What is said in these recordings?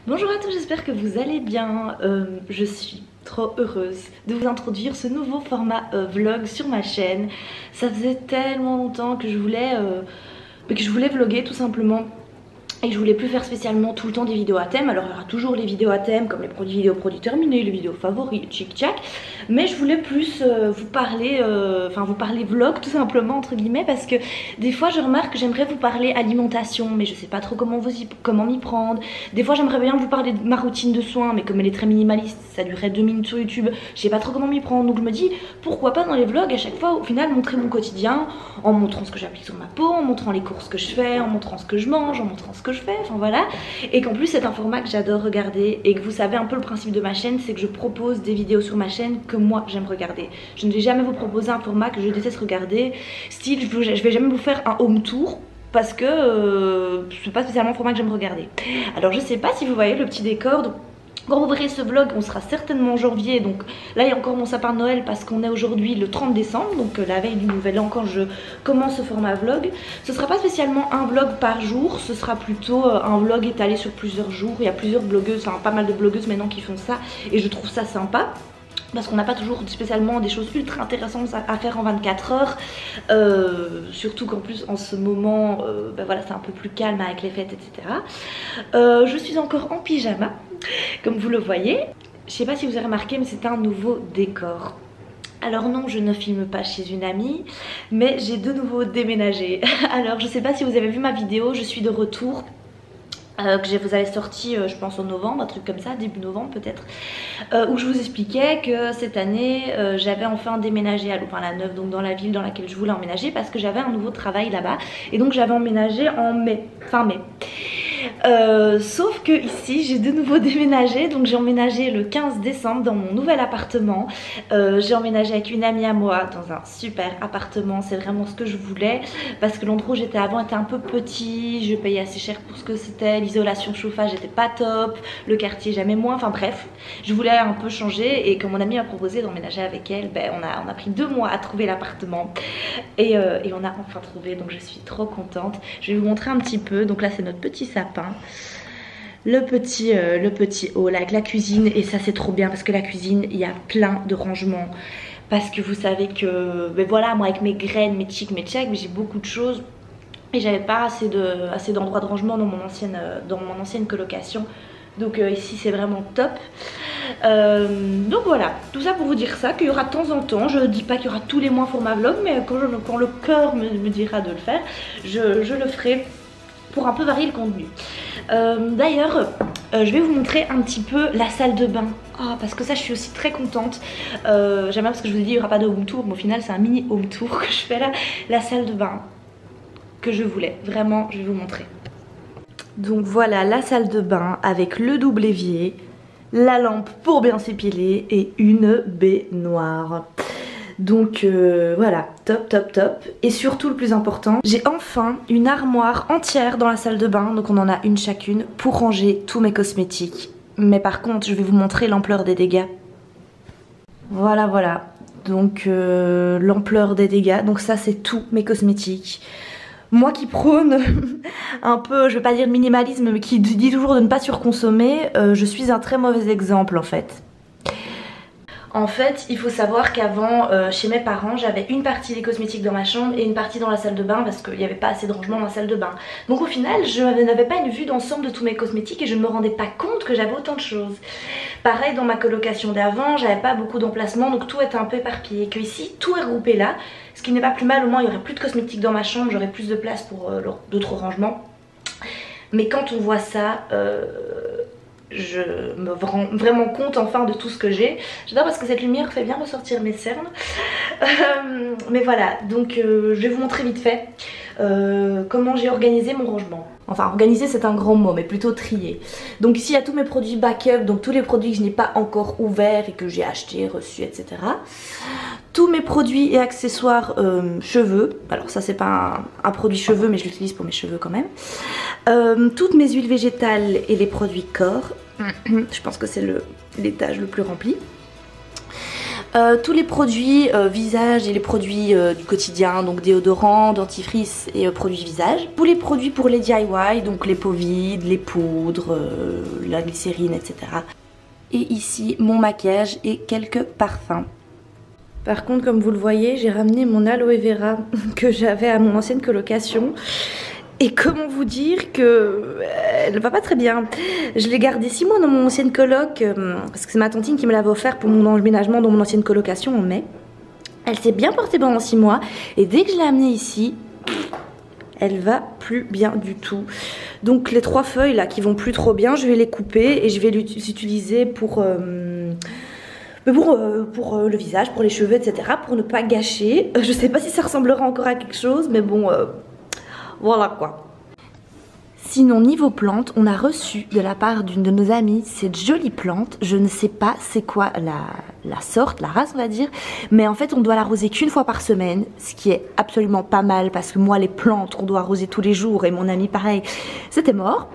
Bonjour à tous, j'espère que vous allez bien. Je suis trop heureuse de vous introduire ce nouveau format vlog sur ma chaîne. Ça faisait tellement longtemps que je voulais vlogger tout simplement. Et je voulais plus faire spécialement tout le temps des vidéos à thème. Alors il y aura toujours les vidéos à thème comme les vidéos produits terminés, les vidéos favoris, tchic tchac. Mais je voulais plus vous parler vlog tout simplement entre guillemets. Parce que des fois je remarque que j'aimerais vous parler alimentation, mais je sais pas trop comment m'y prendre. Des fois j'aimerais bien vous parler de ma routine de soins, mais comme elle est très minimaliste, ça durerait 2 minutes sur YouTube, je sais pas trop comment m'y prendre. Donc je me dis pourquoi pas dans les vlogs à chaque fois au final montrer mon quotidien, en montrant ce que j'applique sur ma peau, en montrant les courses que je fais, en montrant ce que je mange, en montrant ce que je fais, enfin voilà. Et qu'en plus c'est un format que j'adore regarder et que vous savez un peu le principe de ma chaîne, c'est que je propose des vidéos sur ma chaîne que moi j'aime regarder. Je ne vais jamais vous proposer un format que je déteste regarder, style je vais jamais vous faire un home tour parce que c'est pas spécialement un format que j'aime regarder. Alors je sais pas si vous voyez le petit décor, donc quand vous verrez ce vlog, on sera certainement en janvier, donc là il y a encore mon sapin de Noël parce qu'on est aujourd'hui le 30 décembre, donc la veille du nouvel an quand je commence ce format vlog. Ce sera pas spécialement un vlog par jour, ce sera plutôt un vlog étalé sur plusieurs jours. Il y a plusieurs blogueuses, enfin pas mal de blogueuses maintenant qui font ça et je trouve ça sympa. Parce qu'on n'a pas toujours spécialement des choses ultra intéressantes à faire en 24 heures. Surtout qu'en plus en ce moment, voilà, c'est un peu plus calme avec les fêtes, etc. Je suis encore en pyjama, comme vous le voyez. Je sais pas si vous avez remarqué, mais c'est un nouveau décor. Alors non, je ne filme pas chez une amie, mais j'ai de nouveau déménagé. Alors je sais pas si vous avez vu ma vidéo, je suis de retour. Que je vous avais sorti je pense en novembre, un truc comme ça, début novembre peut-être, où je vous expliquais que cette année j'avais enfin déménagé à la Neuve, donc dans la ville dans laquelle je voulais emménager parce que j'avais un nouveau travail là-bas et donc j'avais emménagé en mai, fin mai. Sauf que ici j'ai de nouveau déménagé, donc j'ai emménagé le 15 décembre dans mon nouvel appartement. J'ai emménagé avec une amie à moi dans un super appartement, c'est vraiment ce que je voulais parce que l'endroit où j'étais avant était un peu petit, je payais assez cher pour ce que c'était, l'isolation chauffage était pas top, le quartier jamais moins, enfin bref, je voulais un peu changer et quand mon amie m'a proposé d'emménager avec elle, on a pris 2 mois à trouver l'appartement et on a enfin trouvé, donc je suis trop contente. Je vais vous montrer un petit peu, donc là c'est notre petit sapin. Le petit hall avec la cuisine, et ça c'est trop bien parce que la cuisine il y a plein de rangements parce que vous savez que voilà, moi avec mes graines, mes tchics, mes tchèques, j'ai beaucoup de choses et j'avais pas assez d'endroits de rangement dans mon ancienne colocation. Donc ici c'est vraiment top. Donc voilà, tout ça pour vous dire ça, qu'il y aura de temps en temps, je dis pas qu'il y aura tous les mois format vlog, mais quand le cœur me dira de le faire, je le ferai pour un peu varier le contenu. D'ailleurs je vais vous montrer un petit peu la salle de bain. Parce que ça je suis aussi très contente. J'aime bien parce que je vous ai dit il n'y aura pas de home tour, mais au final c'est un mini home tour que je fais là. La salle de bain que je voulais, vraiment je vais vous montrer. Donc voilà la salle de bain avec le double évier, la lampe pour bien s'épiler et une baignoire. Donc voilà, top top top. Et surtout le plus important, j'ai enfin une armoire entière dans la salle de bain. Donc on en a une chacune pour ranger tous mes cosmétiques. Mais par contre je vais vous montrer l'ampleur des dégâts. Voilà voilà, donc l'ampleur des dégâts. Donc ça c'est tous mes cosmétiques. Moi qui prône un peu, je vais pas dire minimalisme, mais qui dit toujours de ne pas surconsommer, je suis un très mauvais exemple en fait. En fait, il faut savoir qu'avant, chez mes parents, j'avais une partie des cosmétiques dans ma chambre et une partie dans la salle de bain parce qu'il n'y avait pas assez de rangement dans la salle de bain. Donc au final, je n'avais pas une vue d'ensemble de tous mes cosmétiques et je ne me rendais pas compte que j'avais autant de choses. Pareil, dans ma colocation d'avant, j'avais pas beaucoup d'emplacements, donc tout était un peu éparpillé. Que ici, tout est regroupé là, ce qui n'est pas plus mal, au moins il n'y aurait plus de cosmétiques dans ma chambre, j'aurais plus de place pour d'autres rangements. Mais quand on voit ça... je me rends vraiment compte enfin de tout ce que j'ai. J'adore parce que cette lumière fait bien ressortir mes cernes. Mais voilà, donc je vais vous montrer vite fait comment j'ai organisé mon rangement. Enfin organiser c'est un grand mot, mais plutôt trier. Donc ici il y a tous mes produits backup, donc tous les produits que je n'ai pas encore ouverts et que j'ai achetés, reçus, etc. Tous mes produits et accessoires cheveux. Alors ça c'est pas un produit cheveux, mais je l'utilise pour mes cheveux quand même. Toutes mes huiles végétales et les produits corps. Je pense que c'est l'étage le plus rempli. Tous les produits visage et les produits du quotidien, donc déodorant, dentifrice et produits visage. Tous les produits pour les DIY, donc les pots vides, les poudres, la glycérine, etc. Et ici mon maquillage et quelques parfums. Par contre, comme vous le voyez, j'ai ramené mon aloe vera que j'avais à mon ancienne colocation. Et comment vous dire que elle ne va pas très bien. Je l'ai gardé 6 mois dans mon ancienne coloc parce que c'est ma tantine qui me l'avait offert pour mon emménagement dans mon ancienne colocation en mai. Elle s'est bien portée pendant 6 mois et dès que je l'ai amenée ici, elle va plus bien du tout. Donc les 3 feuilles là qui vont plus trop bien, je vais les couper et je vais les utiliser pour le visage, pour les cheveux, etc. pour ne pas gâcher. Je sais pas si ça ressemblera encore à quelque chose, mais bon... voilà quoi. Sinon niveau plantes, on a reçu de la part d'une de nos amies cette jolie plante. Je ne sais pas c'est quoi la sorte, la race on va dire. Mais en fait on doit l'arroser qu'une fois par semaine. Ce qui est absolument pas mal parce que moi les plantes on doit arroser tous les jours. Et mon amie pareil, c'était mort.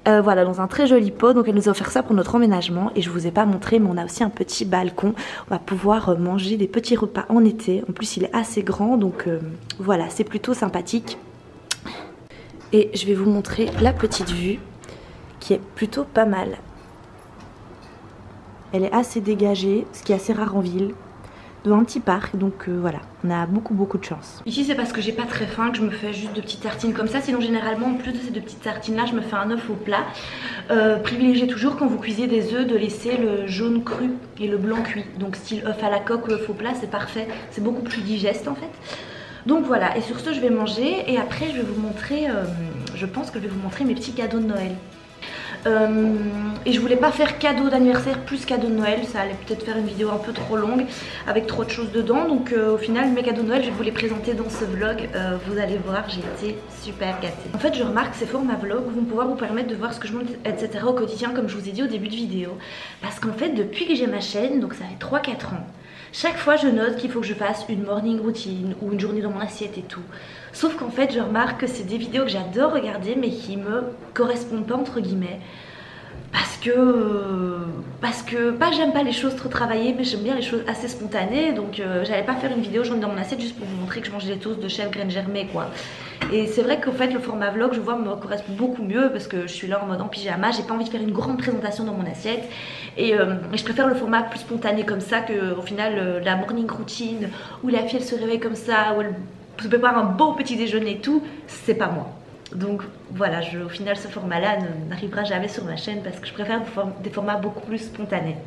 Voilà, dans un très joli pot. Donc elle nous a offert ça pour notre emménagement. Et je vous ai pas montré mais on a aussi un petit balcon. On va pouvoir manger des petits repas en été. En plus il est assez grand donc voilà, c'est plutôt sympathique. Et je vais vous montrer la petite vue qui est plutôt pas mal. Elle est assez dégagée, ce qui est assez rare en ville, dans un petit parc, donc voilà, on a beaucoup de chance. Ici c'est parce que j'ai pas très faim que je me fais juste de petites tartines comme ça, sinon généralement en plus de ces 2 petites tartines là je me fais un œuf au plat. Privilégiez toujours quand vous cuisez des œufs de laisser le jaune cru et le blanc cuit, donc style œuf à la coque ou œuf au plat, c'est parfait, c'est beaucoup plus digeste en fait. Donc voilà, et sur ce je vais manger et après je vais vous montrer, je pense que je vais vous montrer mes petits cadeaux de Noël. Et je voulais pas faire cadeau d'anniversaire plus cadeau de Noël, ça allait peut-être faire une vidéo un peu trop longue avec trop de choses dedans. Donc au final mes cadeaux de Noël je vais vous les présenter dans ce vlog, vous allez voir j'ai été super gâtée. En fait je remarque que ces formats vlog vont pouvoir vous permettre de voir ce que je monte etc au quotidien comme je vous ai dit au début de vidéo. Parce qu'en fait depuis que j'ai ma chaîne, donc ça fait 3-4 ans, chaque fois je note qu'il faut que je fasse une morning routine ou une journée dans mon assiette et tout. Sauf qu'en fait je remarque que c'est des vidéos que j'adore regarder mais qui me correspondent pas entre guillemets. Parce que pas j'aime pas les choses trop travaillées mais j'aime bien les choses assez spontanées. Donc j'allais pas faire une vidéo journée dans mon assiette juste pour vous montrer que je mangeais des toasts de chèvre graines germées quoi. Et c'est vrai qu'en fait le format vlog je vois me correspond beaucoup mieux parce que je suis là en mode en pyjama, j'ai pas envie de faire une grande présentation dans mon assiette. Et je préfère le format plus spontané comme ça que au final la morning routine où la fille elle se réveille comme ça, où elle se prépare un beau petit déjeuner et tout, c'est pas moi. Donc voilà, au final ce format là n'arrivera jamais sur ma chaîne parce que je préfère des formats beaucoup plus spontanés.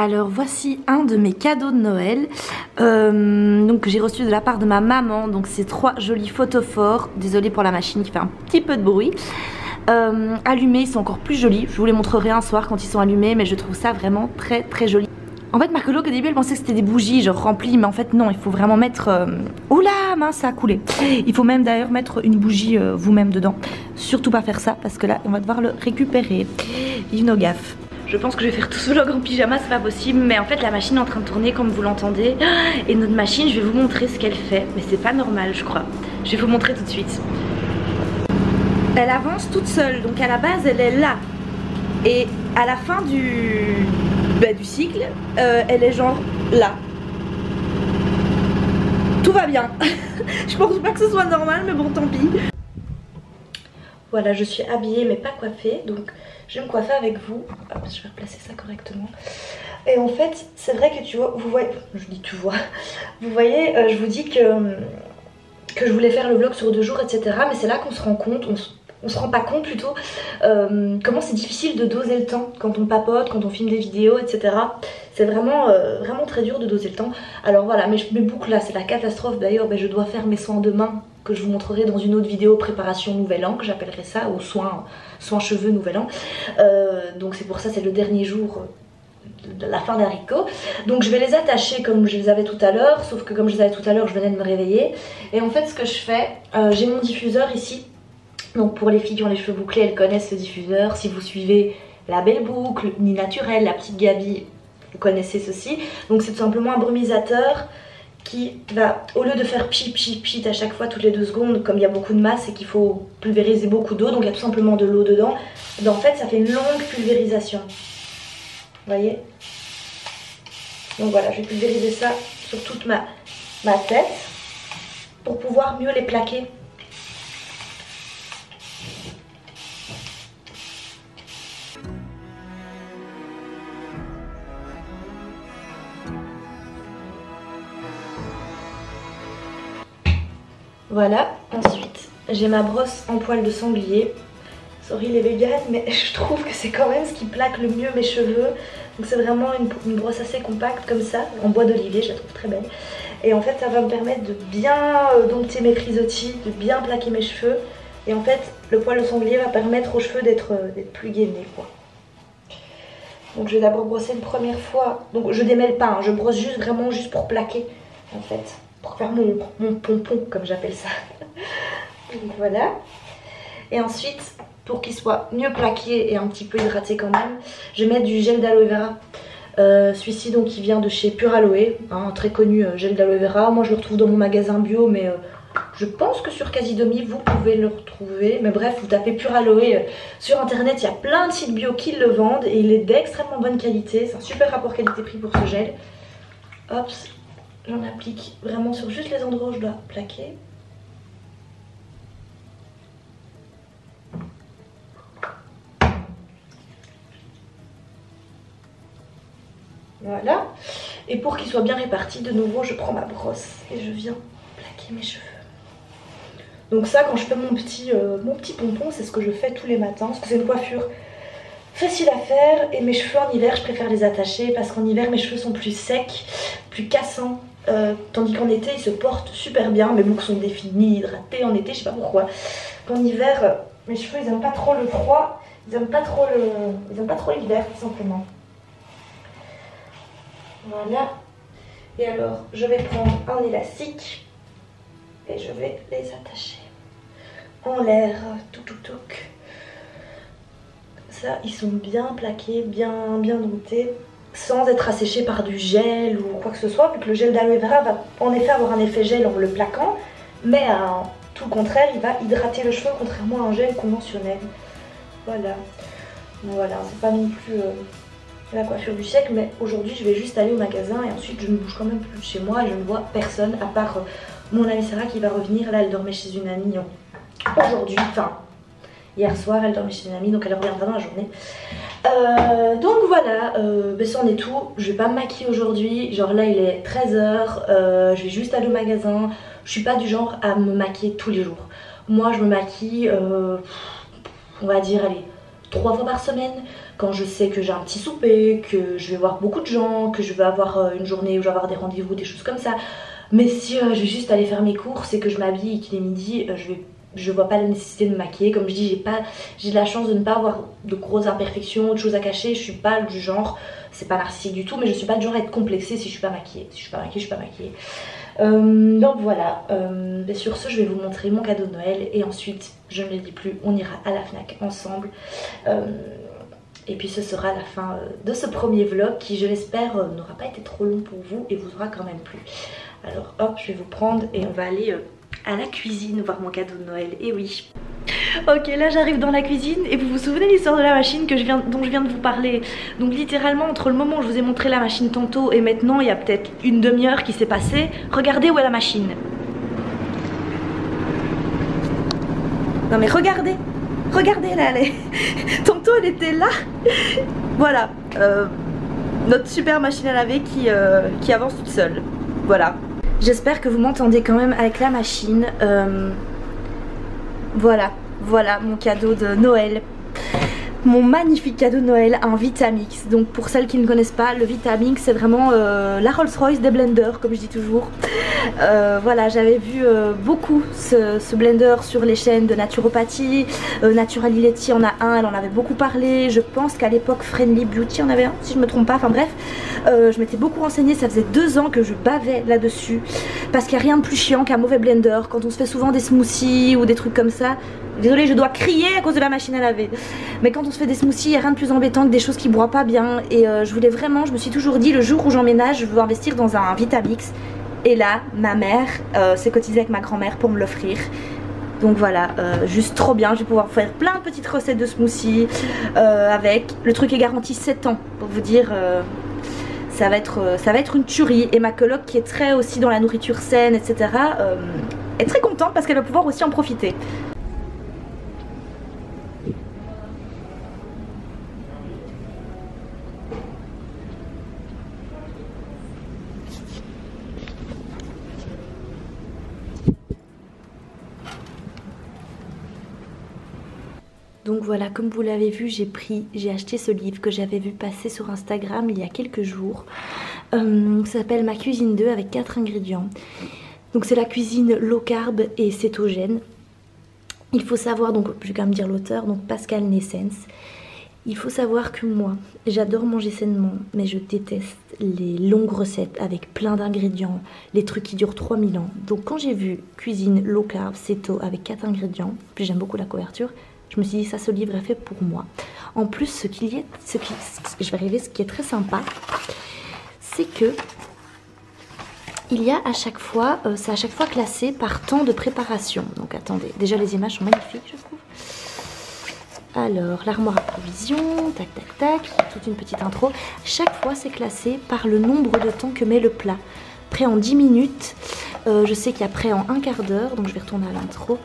Alors voici un de mes cadeaux de Noël donc que j'ai reçu de la part de ma maman. Donc c'est 3 jolis photophores. Désolée pour la machine qui fait un petit peu de bruit. Allumés, ils sont encore plus jolis. Je vous les montrerai un soir quand ils sont allumés, mais je trouve ça vraiment très joli. En fait ma coloc au début elle pensait que c'était des bougies genre remplies, mais en fait non, il faut vraiment mettre... Oula mince, ça a coulé. Il faut même d'ailleurs mettre une bougie vous-même dedans. Surtout pas faire ça parce que là on va devoir le récupérer. Vive nos gaffes. Je pense que je vais faire tout ce vlog en pyjama, c'est pas possible. Mais en fait la machine est en train de tourner comme vous l'entendez. Et notre machine, je vais vous montrer ce qu'elle fait. Mais c'est pas normal je crois. Je vais vous montrer tout de suite. Elle avance toute seule. Donc à la base elle est là. Et à la fin du cycle, elle est genre là. Tout va bien. Je pense pas que ce soit normal mais bon tant pis. Voilà, je suis habillée mais pas coiffée. Donc je vais me coiffer avec vous. Hop, je vais replacer ça correctement. Et en fait, c'est vrai que tu vois, vous voyez, je dis tu vois, vous voyez, je vous dis que je voulais faire le vlog sur 2 jours, etc. Mais c'est là qu'on se rend compte, on se rend pas compte plutôt, comment c'est difficile de doser le temps quand on papote, quand on filme des vidéos, etc. C'est vraiment très dur de doser le temps. Alors voilà, mes boucles là, c'est la catastrophe. D'ailleurs, je dois faire mes soins demain, que je vous montrerai dans une autre vidéo préparation nouvel an, que j'appellerai ça, ou soins cheveux nouvel an. Donc c'est pour ça, c'est le dernier jour de la fin d'haricot. Donc je vais les attacher comme je les avais tout à l'heure, sauf que comme je les avais tout à l'heure, je venais de me réveiller. Et en fait ce que je fais, j'ai mon diffuseur ici. Donc pour les filles qui ont les cheveux bouclés, elles connaissent ce diffuseur. Si vous suivez la Belle Boucle, Ni Naturel, la petite Gabi, vous connaissez ceci. Donc c'est tout simplement un brumisateur qui va, au lieu de faire pchit pchit pchit à chaque fois toutes les 2 secondes, comme il y a beaucoup de masse et qu'il faut pulvériser beaucoup d'eau, donc il y a tout simplement de l'eau dedans, ben en fait ça fait une longue pulvérisation. Vous voyez? Donc voilà, je vais pulvériser ça sur toute ma tête pour pouvoir mieux les plaquer. Voilà, ensuite j'ai ma brosse en poil de sanglier. Sorry les véganes, mais je trouve que c'est quand même ce qui plaque le mieux mes cheveux. Donc c'est vraiment une brosse assez compacte comme ça, en bois d'olivier, je la trouve très belle. Et en fait ça va me permettre de bien dompter mes frisottis, de bien plaquer mes cheveux. Et en fait le poil de sanglier va permettre aux cheveux d'être plus gainés quoi. Donc je vais d'abord brosser une première fois. Donc je démêle pas, hein, je brosse juste vraiment juste pour plaquer en fait. Pour faire mon pompon comme j'appelle ça. Donc voilà. Et ensuite, pour qu'il soit mieux plaqué et un petit peu hydraté quand même, je vais mettre du gel d'aloe vera. Celui-ci donc qui vient de chez Pure Aloe, hein, très connu gel d'aloe vera. Moi je le retrouve dans mon magasin bio, mais je pense que sur Casidomi vous pouvez le retrouver. Mais bref, vous tapez Pure Aloe sur internet, il y a plein de sites bio qui le vendent et il est d'extrêmement bonne qualité. C'est un super rapport qualité-prix pour ce gel. Hop. J'en applique vraiment sur juste les endroits où je dois plaquer. Voilà. Et pour qu'il soit bien réparti, de nouveau, je prends ma brosse et je viens plaquer mes cheveux. Donc ça, quand je fais mon petit pompon, c'est ce que je fais tous les matins. Parce que c'est une coiffure facile à faire. Et mes cheveux en hiver, je préfère les attacher. Parce qu'en hiver, mes cheveux sont plus secs, plus cassants. Tandis qu'en été ils se portent super bien, mes boucles sont définies, hydratées en été, je sais pas pourquoi. En hiver, mes cheveux ils aiment pas trop le froid, ils aiment pas trop l'hiver tout simplement. Voilà. Et alors je vais prendre un élastique et je vais les attacher en l'air, touc touc touc. Ça, ils sont bien plaqués, bien domptés, sans être asséché par du gel ou quoi que ce soit, vu que le gel d'aloe vera va en effet avoir un effet gel en le plaquant, mais à tout le contraire, il va hydrater le cheveu contrairement à un gel conventionnel. Voilà. Voilà, c'est pas non plus la coiffure du siècle, mais aujourd'hui je vais juste aller au magasin et ensuite je ne bouge quand même plus de chez moi et je ne vois personne à part mon amie Sarah qui va revenir. Là, elle dormait chez une amie aujourd'hui, enfin hier soir, elle dormait chez une amie, donc elle reviendra dans la journée. Donc voilà, ben ça en est tout. Je vais pas me maquiller aujourd'hui, genre là il est 13 h, je vais juste aller au magasin. Je suis pas du genre à me maquiller tous les jours. Moi je me maquille, on va dire, allez, 3 fois par semaine. Quand je sais que j'ai un petit souper, que je vais voir beaucoup de gens, que je vais avoir une journée où je vais avoir des rendez-vous, des choses comme ça. Mais si je vais juste aller faire mes courses et que je m'habille et qu'il est midi, je vois pas la nécessité de me maquiller. Comme je dis, j'ai de la chance de ne pas avoir de grosses imperfections, de choses à cacher. Je suis pas du genre, c'est pas narcissique du tout, mais je suis pas du genre à être complexée si je suis pas maquillée. Si je suis pas maquillée, je suis pas maquillée. Donc voilà, et sur ce je vais vous montrer mon cadeau de Noël et ensuite, je ne le dis plus, on ira à la FNAC ensemble. Et puis ce sera la fin de ce premier vlog qui, je l'espère, n'aura pas été trop long pour vous et vous aura quand même plu. Alors hop, je vais vous prendre et on va aller à la cuisine voir mon cadeau de Noël. Et oui. Ok, là j'arrive dans la cuisine et vous vous souvenez de l'histoire de la machine dont je viens de vous parler. Donc littéralement entre le moment où je vous ai montré la machine tantôt et maintenant, il y a peut-être une demi-heure qui s'est passée. Regardez où est la machine. Non mais regardez. Regardez là, elle est... tantôt elle était là. Voilà, notre super machine à laver qui avance toute seule. Voilà. J'espère que vous m'entendez quand même avec la machine. Voilà mon cadeau de Noël. Mon magnifique cadeau de Noël, un Vitamix. Donc pour celles qui ne connaissent pas, le Vitamix c'est vraiment la Rolls Royce des blenders, comme je dis toujours. Voilà, j'avais vu beaucoup ce blender sur les chaînes de naturopathie. Naturally Letty en a un, elle en avait beaucoup parlé. Je pense qu'à l'époque Friendly Beauty en avait un, si je me trompe pas. Enfin bref, je m'étais beaucoup renseignée, ça faisait 2 ans que je bavais là-dessus. Parce qu'il n'y a rien de plus chiant qu'un mauvais blender. Quand on se fait souvent des smoothies ou des trucs comme ça, Désolée, je dois crier à cause de la machine à laver. Mais quand on se fait des smoothies, il n'y a rien de plus embêtant que des choses qui broient pas bien. Et je voulais vraiment, je me suis toujours dit, le jour où j'emménage, je veux investir dans un Vitamix. Et là, ma mère s'est cotisée avec ma grand-mère pour me l'offrir. Donc voilà, juste trop bien, je vais pouvoir faire plein de petites recettes de smoothies avec. Le truc est garanti 7 ans, pour vous dire, ça va être une tuerie. Et ma coloc qui est très aussi dans la nourriture saine, etc. Est très contente parce qu'elle va pouvoir aussi en profiter. Donc voilà, comme vous l'avez vu, j'ai acheté ce livre que j'avais vu passer sur Instagram il y a quelques jours. Ça s'appelle Ma cuisine 2 avec 4 ingrédients. Donc c'est la cuisine low carb et cétogène. Il faut savoir, donc je vais quand même dire l'auteur, donc Pascal Nessens. Il faut savoir que moi, j'adore manger sainement, mais je déteste les longues recettes avec plein d'ingrédients, les trucs qui durent 3000 ans. Donc quand j'ai vu cuisine low carb, céto avec 4 ingrédients, puis j'aime beaucoup la couverture, je me suis dit ça, ce livre est fait pour moi. En plus, ce qui est très sympa, c'est que il y a à chaque fois, c'est à chaque fois classé par temps de préparation. Donc attendez, déjà les images sont magnifiques, je trouve. Alors, l'armoire à provisions, tac tac tac, toute une petite intro. Chaque fois c'est classé par le nombre de temps que met le plat. Prêt en 10 minutes, je sais qu'il y a prêt en un quart d'heure, donc je vais retourner à l'intro.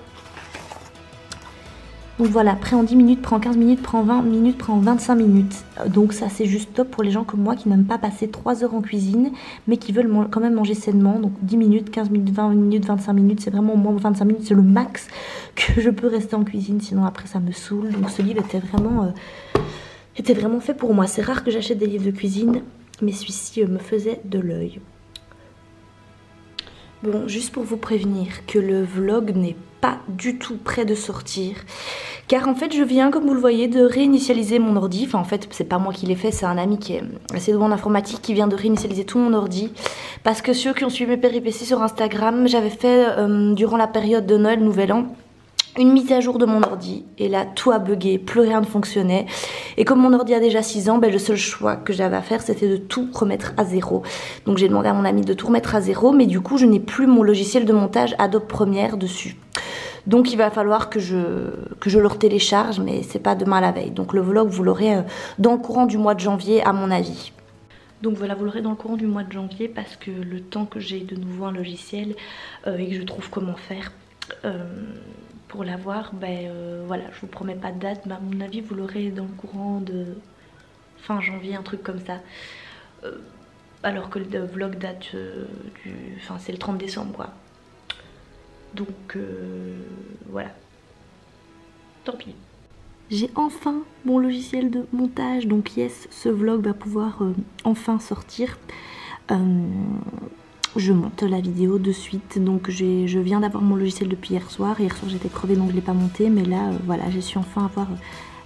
Donc voilà, prêt en 10 minutes, prêt en 15 minutes, prêt en 20 minutes, prêt en 25 minutes. Donc ça c'est juste top pour les gens comme moi qui n'aiment pas passer 3 heures en cuisine, mais qui veulent quand même manger sainement. Donc 10 minutes, 15 minutes, 20 minutes, 25 minutes, c'est vraiment au moins 25 minutes, c'est le max que je peux rester en cuisine, sinon après ça me saoule. Donc ce livre était vraiment fait pour moi. C'est rare que j'achète des livres de cuisine, mais celui-ci me faisait de l'œil. Bon, juste pour vous prévenir que le vlog n'est pas du tout prêt de sortir, car en fait je viens, comme vous le voyez, de réinitialiser mon ordi. Enfin en fait c'est pas moi qui l'ai fait, c'est un ami qui est assez doué en informatique qui vient de réinitialiser tout mon ordi, parce que ceux qui ont suivi mes péripéties sur Instagram, j'avais fait durant la période de Noël, Nouvel An, une mise à jour de mon ordi, et là tout a bugué, plus rien ne fonctionnait. Et comme mon ordi a déjà 6 ans, le seul choix que j'avais à faire c'était de tout remettre à zéro. Donc j'ai demandé à mon ami de tout remettre à zéro, mais du coup je n'ai plus mon logiciel de montage Adobe Premiere dessus. Donc il va falloir que je le retélécharge, mais c'est pas demain la veille. Donc le vlog vous l'aurez dans le courant du mois de janvier à mon avis. Donc voilà, vous l'aurez dans le courant du mois de janvier, parce que le temps que j'ai de nouveau un logiciel et que je trouve comment faire pour l'avoir, voilà, je vous promets pas de date, mais à mon avis vous l'aurez dans le courant de fin janvier, un truc comme ça. Alors que le vlog date enfin c'est le 30 décembre quoi. Donc voilà, tant pis. J'ai enfin mon logiciel de montage, donc yes, ce vlog va pouvoir enfin sortir. Je monte la vidéo de suite, donc je viens d'avoir mon logiciel depuis hier soir. Hier soir j'étais crevée donc je l'ai pas monté, mais là voilà, j'ai su enfin avoir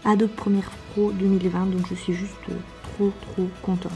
Adobe Premiere Pro 2020, donc je suis juste trop contente.